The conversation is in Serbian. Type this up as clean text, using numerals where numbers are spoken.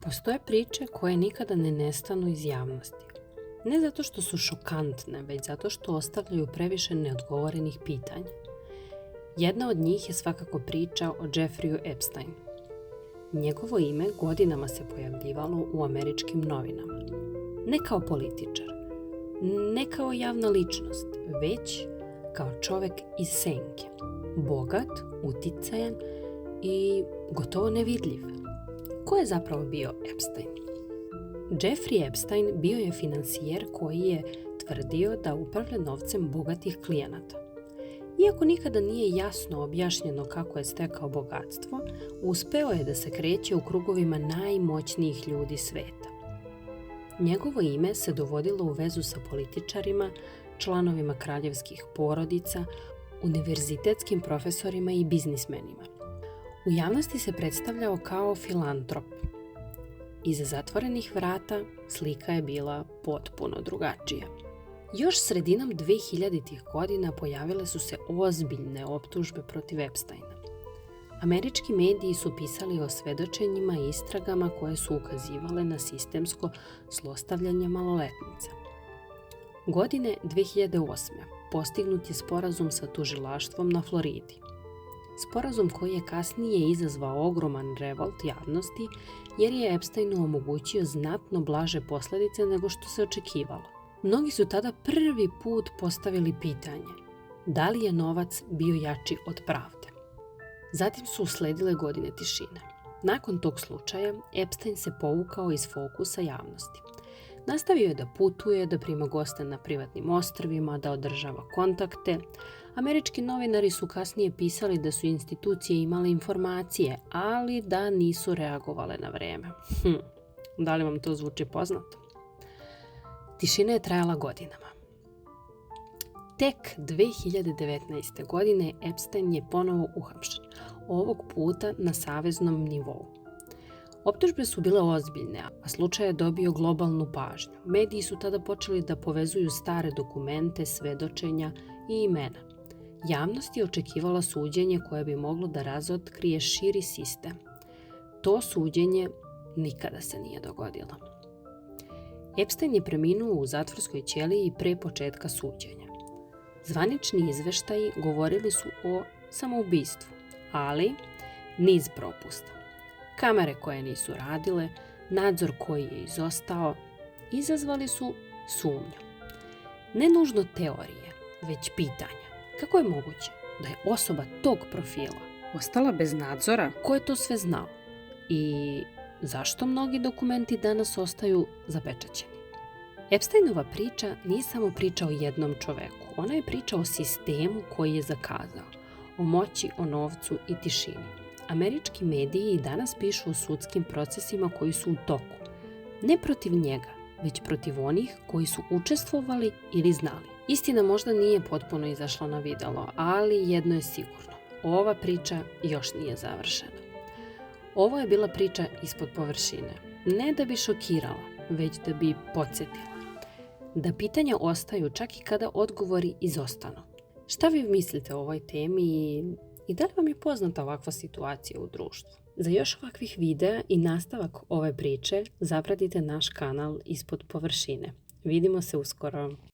Postoje priče koje nikada ne nestanu iz javnosti. Ne zato što su šokantne, već zato što ostavljaju previše neodgovorenih pitanja. Jedna od njih je svakako priča o Jeffreyu Epsteinu. Njegovo ime godinama se pojavljivalo u američkim novinama. Ne kao političar, ne kao javna ličnost, već kao čovek iz senke. Bogat, uticajan i gotovo nevidljiv. Ko je zapravo bio Epstein? Jeffrey Epstein bio je finansijer koji je tvrdio da upravlja novcem bogatih klijenata. Iako nikada nije jasno objašnjeno kako je stekao bogatstvo, uspeo je da se kreće u krugovima najmoćnijih ljudi sveta. Njegovo ime se dovodilo u vezu sa političarima, članovima kraljevskih porodica, univerzitetskim profesorima i biznismenima. U javnosti se predstavljao kao filantrop. Iza zatvorenih vrata slika je bila potpuno drugačija. Još sredinom 2000-ih godina pojavile su se ozbiljne optužbe protiv Epsteina. Američki mediji su pisali o svedočenjima i istragama koje su ukazivale na sistemsko zlostavljanje maloletnica. Godine 2008. postignut je sporazum sa tužilaštvom na Floridi. Sporazum koji je kasnije izazvao ogroman revolt javnosti jer je Epsteinu omogućio znatno blaže posljedice nego što se očekivalo. Mnogi su tada prvi put postavili pitanje da li je novac bio jači od pravde. Zatim su usledile godine tišine. Nakon tog slučaja Epstein se povukao iz fokusa javnosti. Nastavio je da putuje, da prima goste na privatnim ostrvima, da održava kontakte. Američki novinari su kasnije pisali da su institucije imale informacije, ali da nisu reagovale na vreme. Da li vam to zvuči poznato? Tišina je trajala godinama. Tek 2019. godine Epstein je ponovo uhapšen, ovog puta na saveznom nivou. Optužbe su bile ozbiljne, a slučaj je dobio globalnu pažnju. Mediji su tada počeli da povezuju stare dokumente, svedočenja i imena. Javnost je očekivala suđenje koje bi moglo da razotkrije širi sistem. To suđenje nikada se nije dogodilo. Epstein je preminuo u zatvorskoj ćeliji pre početka suđenja. Zvanični izveštaji govorili su o samoubistvu, ali niz propusta. Kamere koje nisu radile, nadzor koji je izostao, izazvali su sumnju. Ne nužno teorije, već pitanja. Kako je moguće da je osoba tog profila ostala bez nadzora? Ko je to sve znao? I zašto mnogi dokumenti danas ostaju zapečaćeni? Epsteinova priča nije samo priča o jednom čoveku. Ona je priča o sistemu koji je zakazao, o moći, o novcu i tišini. Američki mediji i danas pišu o sudskim procesima koji su u toku. Ne protiv njega, već protiv onih koji su učestvovali ili znali. Istina možda nije potpuno izašla na videlo, ali jedno je sigurno. Ova priča još nije završena. Ovo je bila priča ispod površine. Ne da bi šokirala, već da bi podsjetila. Da pitanja ostaju čak i kada odgovori izostanu. Šta vi mislite o ovoj temi i da li vam je poznata ovakva situacija u društvu? Za još ovakvih videa i nastavak ove priče zapratite naš kanal Ispod površine. Vidimo se uskoro.